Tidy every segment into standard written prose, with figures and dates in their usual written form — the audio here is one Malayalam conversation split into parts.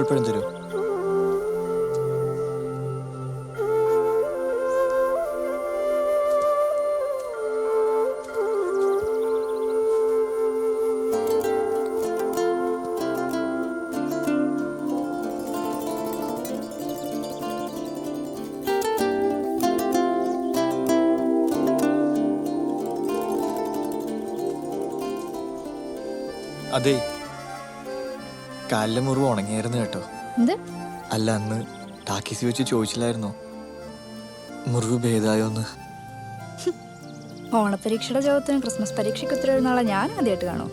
ഈത്തപ്പഴം തരൂ. അതെ, കാലിലെ മുറിവ് ഉണങ്ങിയായിരുന്നു കേട്ടോ. അല്ല, അന്ന് ടാക്കീസി വെച്ച് ചോദിച്ചില്ലായിരുന്നോ മുറിവ് ഭേദായോന്ന്? ഓണപരീക്ഷയുടെ ജോബത്തിന് ക്രിസ്മസ് പരീക്ഷയ്ക്ക് ഉത്തരവെഴുന്നാളെ ഞാൻ ആദ്യമായിട്ട് കാണോ?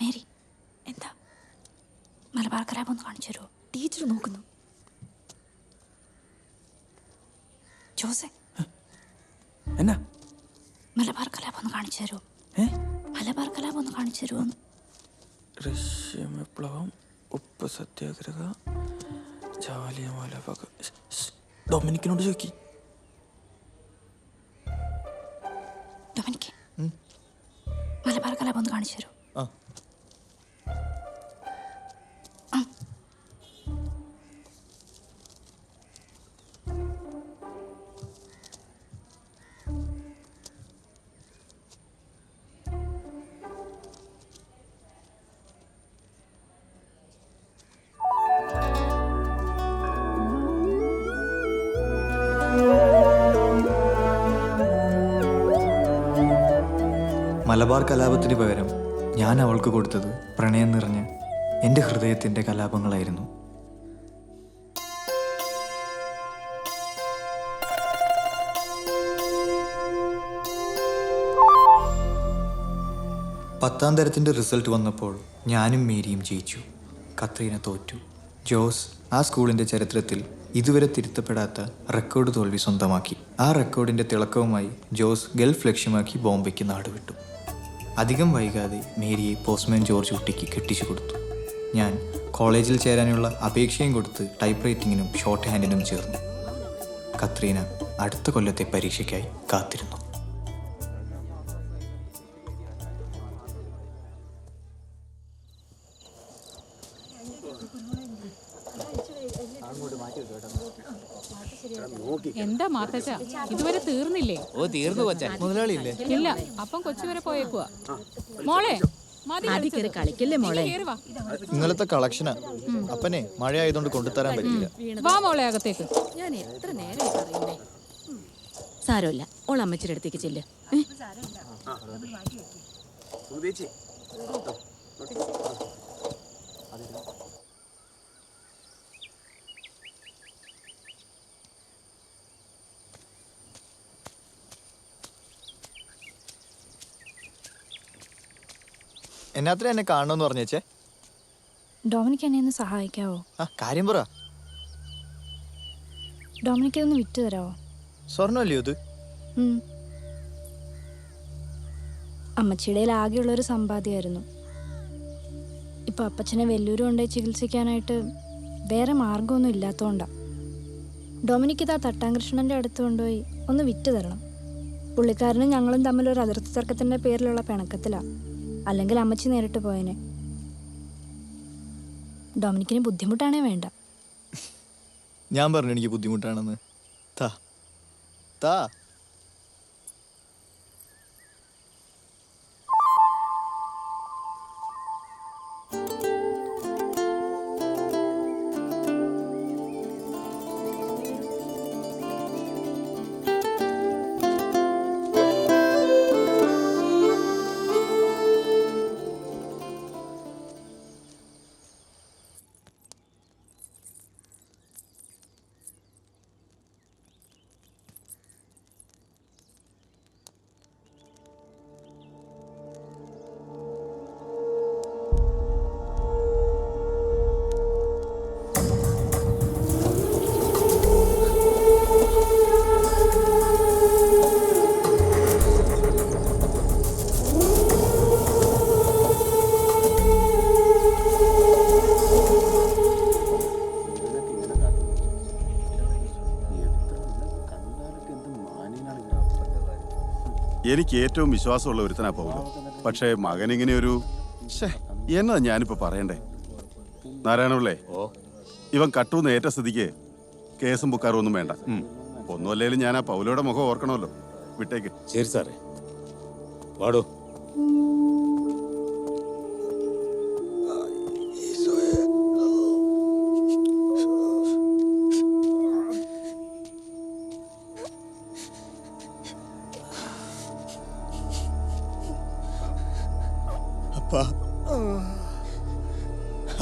മേരി, എന്താ? മലബാർ കലാപം ഒന്ന് കാണിച്ചു തരുമോ? ടീച്ചർ നോക്കുന്നു. ജോസെ, എന്നാ? മലബാർ കലാപം ഒന്ന് കാണിച്ചു തരുമോ? മലബാർ കലാപം ഒന്ന് കാണിച്ചു തരുമോ? റഷ്യൻ വിപ്ലവം, ഉപ്പ് സത്യാഗ്രഹ, ജാലിയൻവാല ബാഗ്. ഡൊമിനിക്കിനോട് ചോദിക്കി. ഡൊമിനിക്ക്, മലബാർ കലാപം ഒന്ന് കാണിച്ചു തരുമോ? മലബാർ കലാപത്തിന് പകരം ഞാൻ അവൾക്ക് കൊടുത്തത് പ്രണയം നിറഞ്ഞ എൻ്റെ ഹൃദയത്തിൻ്റെ കലാപങ്ങളായിരുന്നു. പത്താം തരത്തിൻ്റെ റിസൾട്ട് വന്നപ്പോൾ ഞാനും മേരിയും ജയിച്ചു. കത്രീന തോറ്റു. ജോസ് ആ സ്കൂളിൻ്റെ ചരിത്രത്തിൽ ഇതുവരെ തിരുത്തപ്പെടാത്ത റെക്കോർഡ് തോൽവി സ്വന്തമാക്കി. ആ റെക്കോർഡിൻ്റെ തിളക്കവുമായി ജോസ് ഗൾഫ് ലക്ഷ്യമാക്കി ബോംബെക്ക് നാടുവിട്ടു. അധികം വൈകാതെ മേരിയെ പോസ്റ്റ്മാൻ ജോർജ് കുട്ടിക്ക് കെട്ടിച്ചു കൊടുത്തു. ഞാൻ കോളേജിൽ ചേരാനുള്ള അപേക്ഷയും കൊടുത്ത് ടൈപ്പ് റൈറ്റിങ്ങിനും ഷോർട്ട് ഹാൻഡിനും ചേർന്നു. കത്രീന അടുത്ത കൊല്ലത്തെ പരീക്ഷയ്ക്കായി കാത്തിരുന്നു. എന്താ മാത്തച്ച, ഇതുവരെ തീർന്നില്ലേ? ഓ, തീർന്നു കൊച്ചേ. മുതലാളിയില്ലേ? ഇല്ല, അപ്പം കൊച്ചു വരെ പോയേക്കുവാ. മോളെ കളിക്കല്ലേ മോളെ? ഇന്നലത്തെ കളക്ഷനാ. അപ്പനെ മഴ ആയതുകൊണ്ട് കൊണ്ടുതരാൻ പറ്റില്ല. വാ മോളെ അകത്തേക്ക്. ഞാൻ എത്ര നേരം പറയുന്നേ. സാരമില്ല, ഓൾ അമ്മച്ചിയുടെ അടുത്തേക്ക് ചെല്ല്. എന്നാത്ര എന്നെ കാണണമെന്ന് പറഞ്ഞേച്ചേ? ഡൊമിനിക്ക് എന്നെ ഒന്ന് സഹായിക്കാവോ? കാര്യം പറ. ഡൊമിനിക്ക് ഒന്ന് വിറ്റ് തരാവോ? സ്വർണ്ണമല്ലയോ ഇത്? അമ്മച്ചിയുടെ ആകെയുള്ളൊരു സമ്പാദ്യമായിരുന്നു. ഇപ്പൊ അപ്പച്ചനെ വെല്ലൂര് കൊണ്ടുപോയി ചികിത്സിക്കാനായിട്ട് വേറെ മാർഗമൊന്നും ഇല്ലാത്തതുകൊണ്ടാ. ഡൊമിനിക്ക് ഇതാ തട്ടാങ്കൃഷ്ണന്റെ അടുത്ത് കൊണ്ടുപോയി ഒന്ന് വിറ്റ് തരണം. പുള്ളിക്കാരനും ഞങ്ങളും തമ്മിലൊരു അതിർത്തി തർക്കത്തിന്റെ പേരിലുള്ള പിണക്കത്തിലാ. അല്ലെങ്കിൽ അമ്മച്ചി നേരിട്ട് പോയനെ. ഡൊമിനിക്കിന് ബുദ്ധിമുട്ടാണേ വേണ്ട. ഞാൻ പറഞ്ഞു എനിക്ക് ബുദ്ധിമുട്ടാണെന്ന്. താ താ. എനിക്ക് ഏറ്റവും വിശ്വാസമുള്ള ഒരുത്തനാ പൗലോ. പക്ഷേ മകൻ ഇങ്ങനെ ഒരു എന്നതാ ഞാനിപ്പോ പറയണ്ടേ? നാരായണപിള്ളേ, ഇവൻ കട്ടൂന്ന് ഏറ്റ സ്ഥിതിക്ക് കേസും ബുക്കാറും ഒന്നും വേണ്ട. ഒന്നുമല്ലേലും ഞാൻ ആ പൗലോയുടെ മുഖം ഓർക്കണമല്ലോ. വിട്ടേക്ക്. ശരി സാറേ, വാടോ.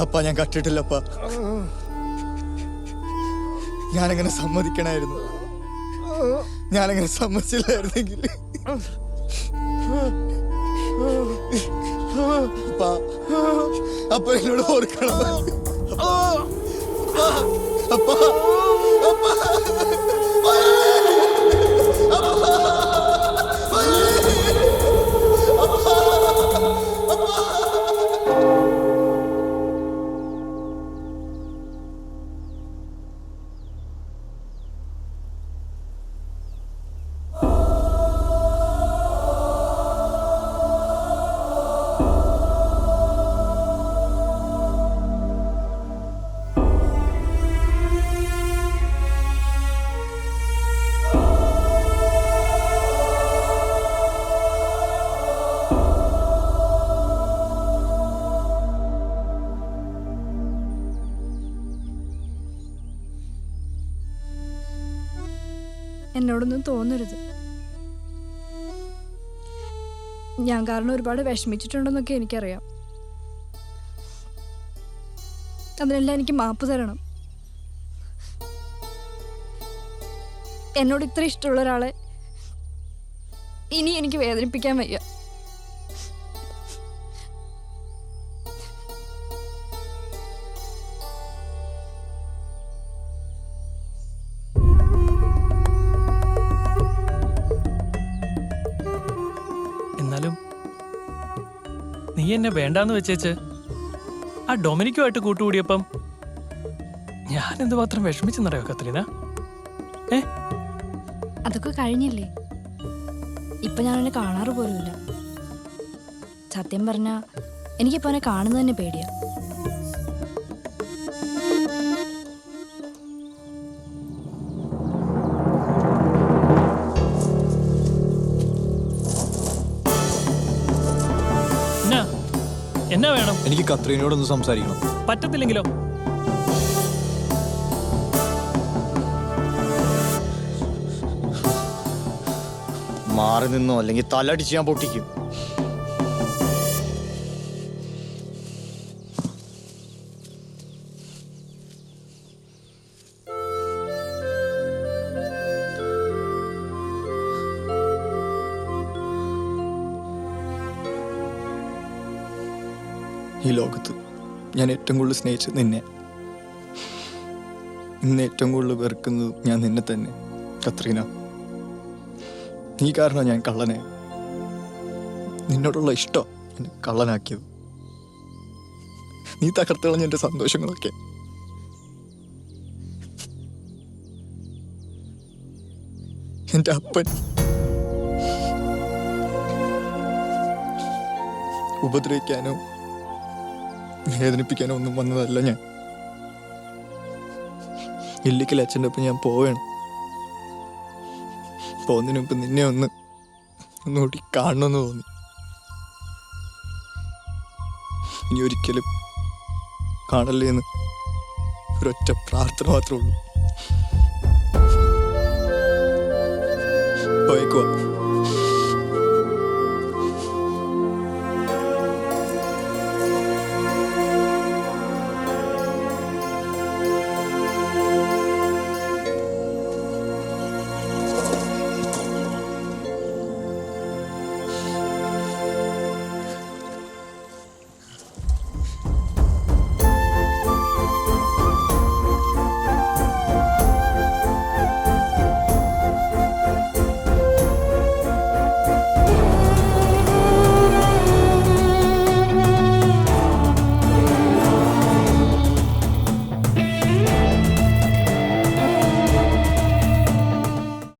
അപ്പ ഞാൻ കട്ടിട്ടില്ലപ്പ. ഞാനങ്ങനെ സമ്മതിക്കണായിരുന്നു. ഞാനങ്ങനെ സമ്മതിച്ചില്ലായിരുന്നെങ്കിൽ അപ്പ എന്നോട് ഓർക്കണം. അപ്പ എന്നോടൊന്നും തോന്നരുത്. ഞാൻ കാരണം ഒരുപാട് വിഷമിച്ചിട്ടുണ്ടെന്നൊക്കെ എനിക്കറിയാം. അതിനെല്ലാം എനിക്ക് മാപ്പ് തരണം. എന്നോട് ഇത്ര ഇഷ്ടമുള്ള ഒരാളെ ഇനി എനിക്ക് വേദനിപ്പിക്കാൻ വയ്യ. എന്നാലും നീ എന്നെ വേണ്ടാന്ന് വെച്ചേച്ച് ആ ഡൊമിനിക്കുമായിട്ട് കൂട്ടുകൂടിയപ്പം ഞാൻ എന്തുമാത്രം വിഷമിച്ചെന്നറിയോ കത്രീന? അതൊക്കെ കഴിഞ്ഞില്ലേ? ഇപ്പൊ ഞാൻ അവനെ കാണാറ് പോലുമില്ല. സത്യം പറഞ്ഞാ എനിക്കിപ്പോ അവനെ കാണുന്നത് തന്നെ പേടിയാ. എന്നാ വേണം? എനിക്ക് കത്രീനോടൊന്ന് സംസാരിക്കണം. പറ്റത്തില്ലെങ്കിലോ? മാറി നിന്നോ, അല്ലെങ്കിൽ തലടിച്ച് ഞാൻ പൊട്ടിക്കും. ഈ ലോകത്ത് ഞാൻ ഏറ്റവും കൂടുതൽ സ്നേഹിച്ചത് നിന്നെ. ഇന്ന് ഏറ്റവും കൂടുതൽ വെറുക്കുന്നത് ഞാൻ നിന്നെ തന്നെ കത്രീന. നീ കാരണം ഞാൻ കള്ളനെ. നിന്നോടുള്ള ഇഷ്ടം എന്നെ കള്ളനാക്കിയത്. നീ തകർത്തുകളഞ്ഞ എൻ്റെ സന്തോഷങ്ങളൊക്കെ. എൻ്റെ അപ്പൻ ഉപദ്രവിക്കാനോ വേദനിപ്പിക്കാനോ ഒന്നും വന്നതല്ല ഞാൻ. ഇല്ലിക്കൽ അച്ഛൻ്റെ ഒപ്പം ഞാൻ പോവുകയാണ്. പോകുന്നതിന് മുമ്പ് നിന്നെ ഒന്നുകൂടി കാണണമെന്ന് തോന്നി. ഇനി ഒരിക്കലും കാണല്ലേ എന്ന് ഒരൊറ്റ പ്രാർത്ഥന മാത്രമേ ഉള്ളൂ. പോയേക്കുവാ.